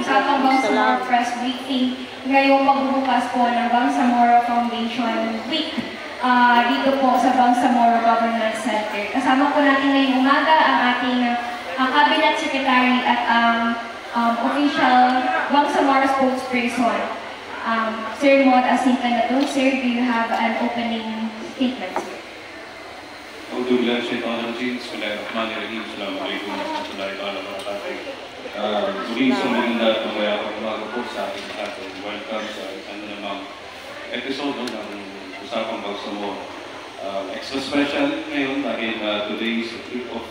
sa atong Bangsamoro Press Briefing ngayong pagbubukas po ng Bangsamoro Foundation Week dito po sa Bangsamoro Government Center. Kasama po natin ngayong umaga ang ating Cabinet Secretary at ang official Bangsamoro spokesperson, Sir Maud Asinta Natun. Sir, do you have an opening statement, sir? أعوذ بالله من الشيطان الرجيم بسم الله الرحمن الرحيم السلام عليكم ورحمة الله تعالى وبركاته. Muli sa maganda at umaga po sa ating lahat. Welcome sa isang namang episode ng Usapang Bangsamoro. Extra special ngayon dahil today is a kick-off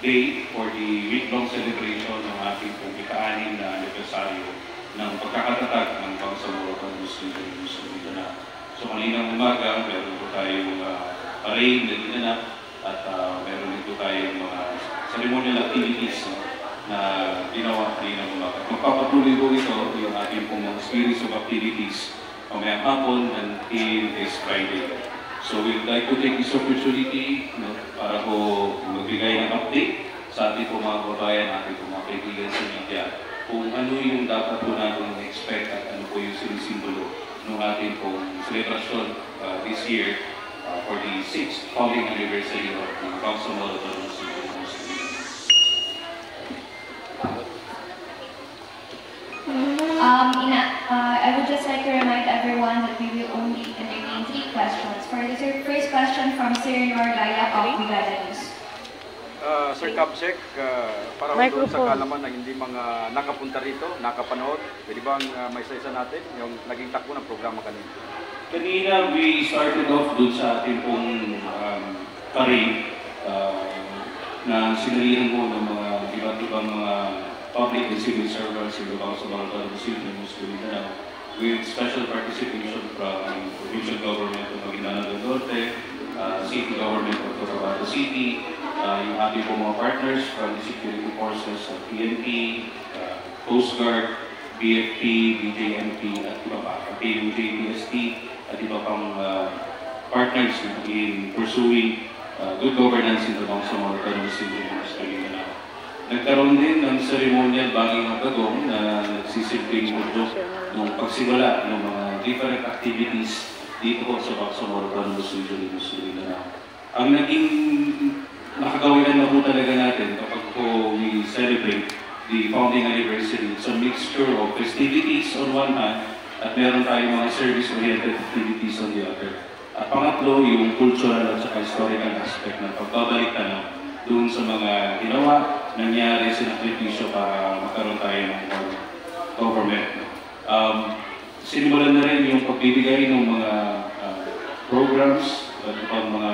day for the week-long celebration ng ating ika-6 na anibersaryo ng pagkakatatag ng Bangsamoro Muslim na. So kaninang umaga, meron po tayong parade na dinanap at meron dito tayong mga ceremonial activities na ginawa kaninang umaga. Magpapatuloy po ito yung ating pong mga series of activities mamayang hapon until this Friday. So we'd like to take this opportunity para po magbigay ng update sa ating po mga kababayan, ating po mga kaibigan sa media kung ano yung dapat po natin expect at ano po yung sinisimbolo ng ating pong celebration this year for the 6th founding anniversary of the Bangsamoro Muslim. I would just like to remind everyone that we will only entertain 3 questions. For the first question from Sir Norgaya of Brigada News. Sir Kabsek, para doon sa kalaman na hindi mga nakapunta rito, nakapanood, pwede bang may isa natin yung naging takbo ng programa kanina? Kanina, we started off doon sa ating pong parade na sinalihan mo ng mga iba't ibang mga public and civil servants in the Bangsamoro Muslim with special participation from provincial government of Maguindanao del Norte, city government of Cotabato City, yung ating po mga partners from the security forces of PNP, Coast Guard, BFP, BJMP, at iba pa, PUJ, PST, at iba pang partners in pursuing good governance in the Bangsamoro Muslim. Nagkaroon din ng ceremonial banging ng bagong na nagsisilbing udyok ng pagsimula ng mga different activities dito po sa Bangsamoro Muslim. Ang naging nakagawian na po talaga natin kapag po we celebrate the founding anniversary, it's a mixture of festivities on one hand at meron tayong mga service-oriented activities on the other. At pangatlo, yung cultural at saka historical aspect ng pagbabalik tanong doon sa mga ginawa, nangyari sa sakripisyo para magkaroon tayo ng government. Sinimulan na rin yung pagbibigay ng mga programs at mga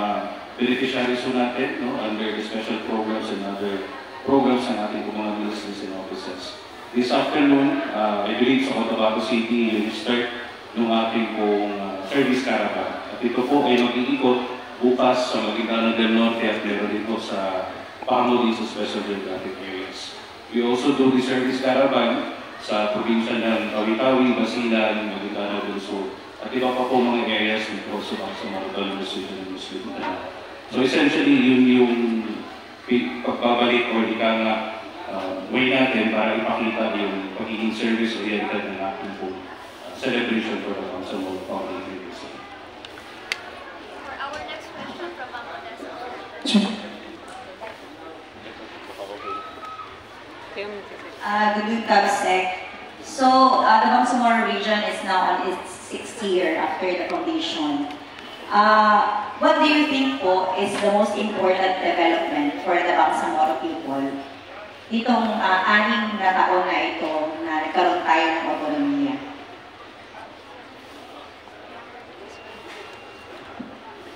beneficiaries natin under the special programs and other programs ng ating mga ministries and offices. This afternoon, I believe sa Cotabato City, yung start ng ating pong service caravan. At ito po ay mag-iikot bukas sa Maguindanao del Norte at meron dito sa Pangulo sa special geographic areas. We also do the service caravan sa probinsya ng Tawi-Tawi, Basilan, Maguindanao del Sur at iba pa po mga areas dito sa Bangsamoro Muslim. So essentially, yun yung pagbabalik o way natin para ipakita yung pagiging service-oriented ng ating po celebration for the Bangsamoro Founding Anniversary. For our next question from Bangladesh. Good evening, Kabsek. So, the Bangsamoro region is now on its 6th year after the foundation. What do you think po is the most important development for the Bangsamoro people? Itong 6 na taon na ito na nagkaroon tayo ng autonomiya.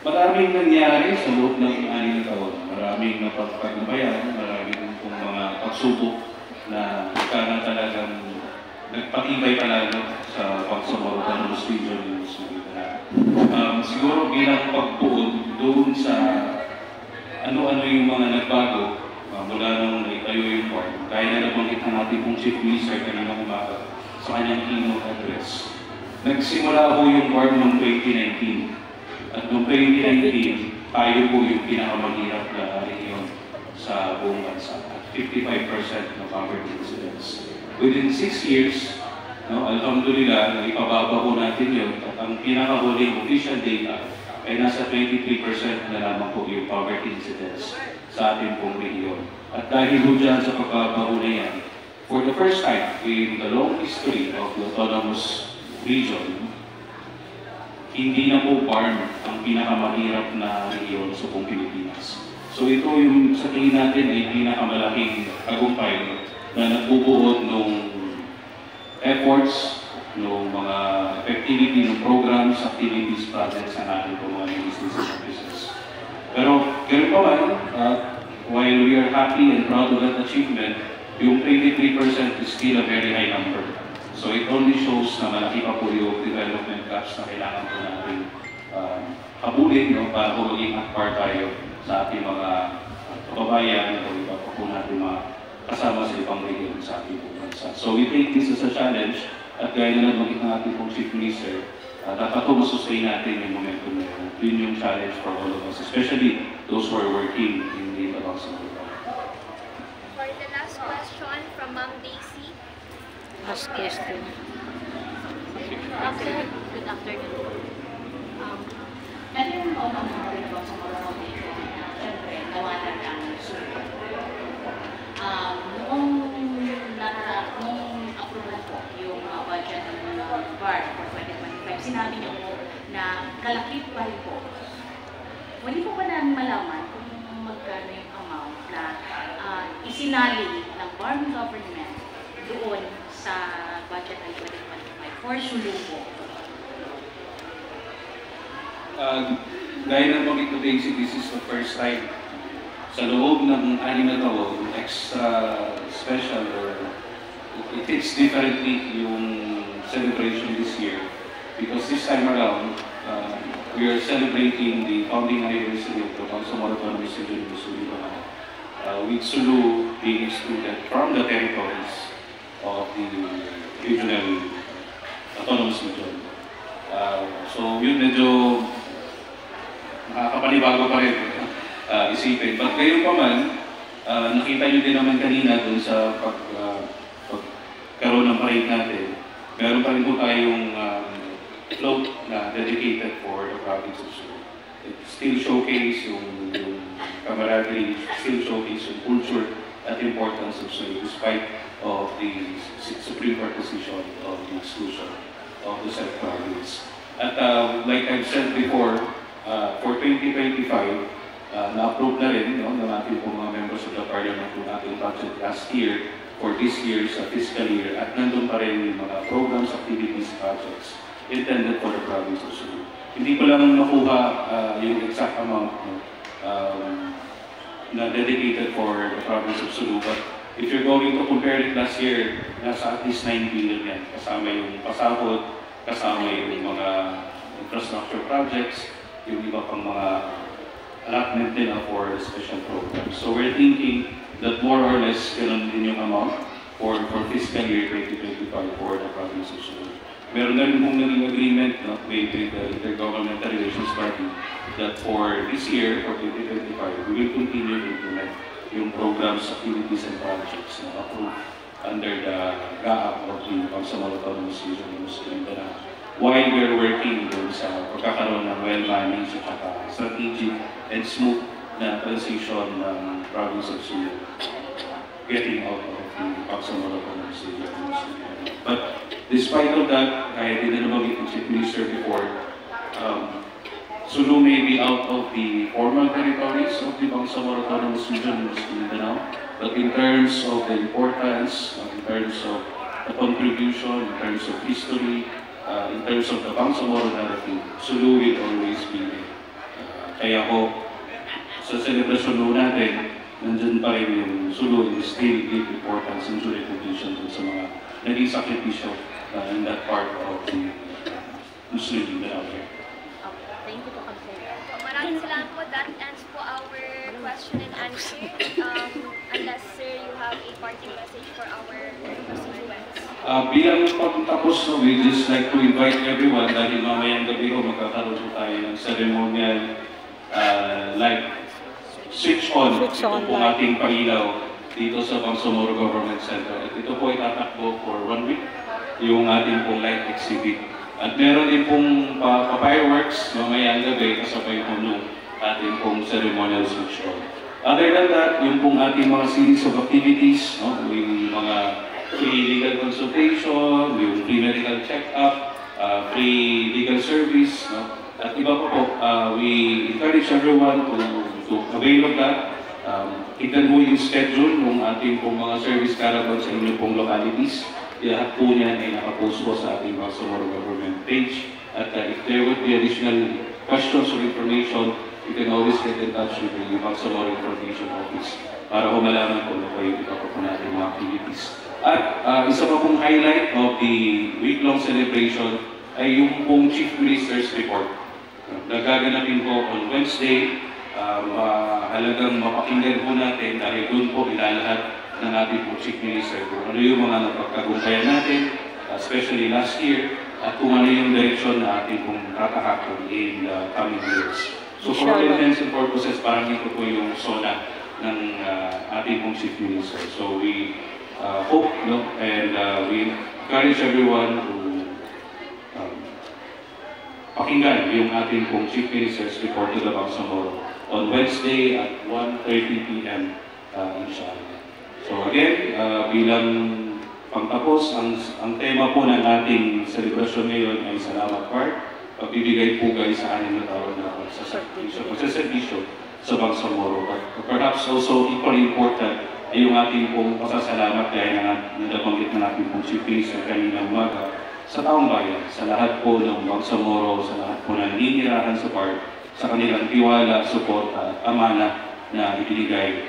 Maraming nangyari sa loob ng 6 na taon. Maraming napagpagnabayan, maraming pong mga pagsubok na kana talagang nagpatibay palalo sa Bangsamoro Muslim. Siguro bilang pagpuon doon sa ano-ano yung mga nagbago mula nung naitayo yung board. Kaya na nabanggit ng ating pong Chief Minister kanina umaga sa kanyang keynote address. Nagsimula po yung board noong 2019. At noong 2019, tayo po yung pinakamahirap na rehiyon sa buong bansa. 55% ng poverty incidence. within 6 years, no, alhamdulillah, ipababa po natin yun. At ang pinakahuling official data ay nasa 23% na lamang po yung poverty incidence sa ating pong rehiyon. At dahil po dyan sa pagbabago na yan, for the first time in the long history of the autonomous region, hindi na po farm ang pinakamahirap na rehiyon sa buong Pilipinas. So ito yung sa tingin natin ay pinakamalaking tagumpay na nagbubuod ng efforts, ng mga activity, ng programs, activities, projects na natin po mga business and business. Pero ganun pa man, while we are happy and proud of that achievement, yung 23% is still a very high number. So it only shows na malaki pa po yung development gaps na kailangan po natin habulin, no, para po maging akbar tayo sa ating mga kababayan o iba pa po natin mga kasama sa ibang region sa ating bansa. So we take this as a challenge at gaya na nabanggit ng ating pong Chief Minister, dapat po masustain natin yung momentum na yun. Yun yung challenge for all of us, especially those who are working in the Bangsamoro. For the last question from Ma'am Daisy. Last question. Good afternoon. Meron po ang mga report sa mga foundation na siyempre nawalan ng support. Noong approval po yung budget ng BART for 2025, sinabi niyo po na kalakip pa rin po. Hindi po ba namin malaman kung magkano yung amount na isinali ng BART government doon sa budget ng 2025 for Sulu po? Gaya ng pamit ko Daisy, this is the first time sa loob ng 6 na taon, extra special or it hits differently yung celebration this year because this time around we are celebrating the founding anniversary of the Bangsamoro Autonomous Region in Sulu, with Sulu being excluded from the territories of the regional autonomous region. So yun medyo nakakapanibago pa rin isipin. But gayon pa man, nakita nyo din naman kanina dun sa pagkaroon ng parade natin, meron pa rin po tayong float na dedicated for the province of Sulu. It still showcase yung camaraderie, still showcase yung culture at importance of Sulu despite of the Supreme Court decision of the exclusion of the said province. At like I've said before, for 2025, na-approve na rin ng ating mga members of the Parliament kung ating budget last year for this year's fiscal year at nandun pa rin yung mga programs, activities, projects intended for the province of Sulu. Hindi ko lang nakuha yung exact amount na dedicated for the province of Sulu, but if you're going to compare it last year, nasa at least 9 billion yan. Kasama yung pasahod, kasama yung mga infrastructure projects, yung iba pang mga allotment din for special programs. So we're thinking that more or less ganun din yung amount for fiscal year 2025 for the province of Sulu. Meron na rin pong naging agreement with the Intergovernmental Relations Party that for this year, for 2025, we will continue to implement yung programs, activities, and projects na approved under the GAAP of the Bangsamoro Autonomous Region in Mindanao. While we're working doon sa pagkakaroon ng well-managed at strategic and smooth na transition ng province of Sulu, getting out of the Bangsamoro Autonomous Region. But despite of that, kaya din na nabanggit ng Chief Minister before, Sulu may be out of the formal territories of the Bangsamoro Autonomous Region in Mindanao, but in terms of the importance, in terms of the contribution, in terms of history, in terms of the Bangsamoro narrative, Sulu will always be there. Kaya ko, sa celebration natin, nandun pa rin yung Sulu and still give importance and due recognition dun sa mga naging sakripisyo in that part of the Muslim Mindanao. Thank you po, Kapsel. Maraming salamat po. That ends po our question and answer. Unless, sir, you have a parting message for our constituents. Bilang pagtapos, we just like to invite everyone dahil mamayang gabi ho magkakaroon po tayo ng ceremonial light switch on. Ito po ating pangilaw dito sa Bangsamoro Government Center. At ito po ay tatakbo for 1 week, yung ating pong light exhibit. At meron din pong fireworks mamayang gabi kasabay po nung ating pong ceremonial switch on. Other than that, yung pong ating mga series of activities, yung mga free legal consultation, yung free medical check-up, free legal service, at iba pa po, we encourage everyone to avail of that. Tignan mo yung schedule ng ating pong mga service caravan sa inyong pong localities. Lahat po niyan ay nakapost po sa ating Bangsamoro government page. At if there would be additional questions or information, you can always get in touch with the Bangsamoro Information Office para kung malaman po na kayo iba po natin mga activities. At isa pa pong highlight of the week-long celebration ay yung pong Chief Minister's Report. Nagaganapin po on Wednesday, halagang mapakinggan po natin dahil doon po ilalahat ng ating po Chief Minister kung ano yung mga napagkagumpayan natin, especially last year, at kung ano yung direction na ating pong kakahakon in the coming years. So for all intents and purposes, parang ito po yung SONA ng ating pong Chief Minister. So we hope and we encourage everyone to pakinggan yung ating pong Chief Minister's report to the Bangsamoro on Wednesday at 1:30 p.m. Inshallah. So again, bilang pagtapos, ang tema po ng ating celebration ngayon ay Salamat Part. Pagbibigay po guys sa 6 na taon na pagsaservisyo sa Bangsamoro. But perhaps also equally important ay yung ating pong pasasalamat dahil nabanggit na natin pong Chief Minister kanina umaga sa taong bayan, sa lahat po ng Bangsamoro, sa lahat po ng ninirahan sa part, sa kanilang tiwala, suporta at amana na ibinigay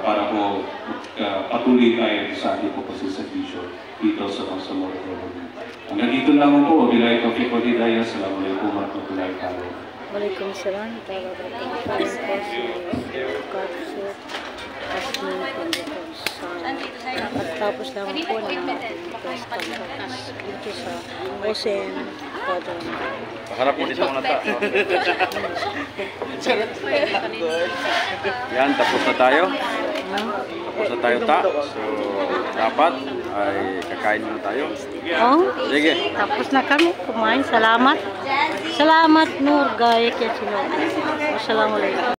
para po patuloy tayo sa ating po pasiservisyo dito sa Bangsamoro Government. Hanggang dito lang po, wabillahi taufiq wal hidayah. Assalamualaikum warahmatullahi wabarakatuh. Waalaikumsalam. Tapos lang po ng dito sa OSEM. Paharap mo dito muna ta. Yan, tapos na tayo. Tapos na tayo ta. So, dapat ay kakain muna tayo. Oh, sige. Tapos na kami kumain. Salamat. Salamat Nur Gaya. Wassalamualaikum.